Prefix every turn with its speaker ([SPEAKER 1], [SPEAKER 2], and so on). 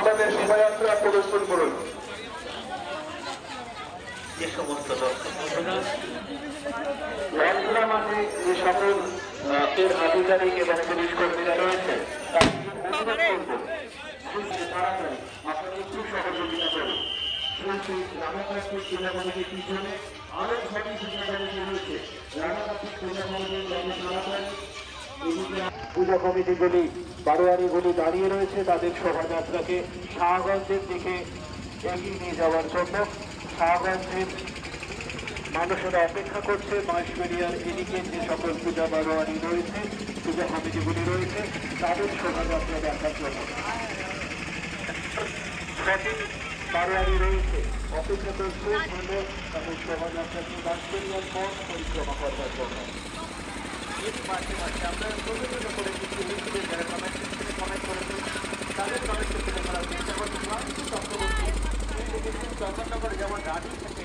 [SPEAKER 1] আপনাদের শোভাযাত্রা প্রদর্শন করুন।
[SPEAKER 2] যে সমস্ত দর্শক বন্ধুরা
[SPEAKER 1] লালখোলা মাঠে যে সকল এর আধিকারিক এবং পুলিশ কর্মীরা রয়েছে তাদের অনুরোধ করব তাড়াতাড়ি আপনারা একটু সহযোগিতা করুন। রানাঘাটের জেলা কমিটির পিছনে আরো 6টি জেলা কমিটি রয়েছে। রানাঘাটের জেলা কমিটির তাড়াতাড়ি পূজা কমিটিগুলি বারোয়ারিগুলি দাঁড়িয়ে রয়েছে তাদের শোভাযাত্রাকে শাহগঞ্জের দিকে এগিয়ে নিয়ে যাওয়ার জন্য। শাহগঞ্জের মানুষেরা অপেক্ষা করছে বাঁশবেড়িয়ার এদিকে যে সকল পূজা বারোয়ারি রয়েছে পূজা কমিটিগুলি রয়েছে তাদের শোভাযাত্রা দেখার জন্য। সঠিক বারোয়ারি রয়েছে অপেক্ষা করছে ভালো তাদের শোভাযাত্রাকে বাঁশবেড়িয়ার পথ পরিক্রমা করবার জন্য।
[SPEAKER 2] মাঝে মাঝে আমরা ছোট ছোট করে কিছু লিখে যারা কমেন্ট সেকশনে কমেন্ট করেছেন তাদের কমেন্ট সেকশনে করার চেষ্টা করছি। চক্রবর্তী চন্দননগর যেমন রাজু থেকে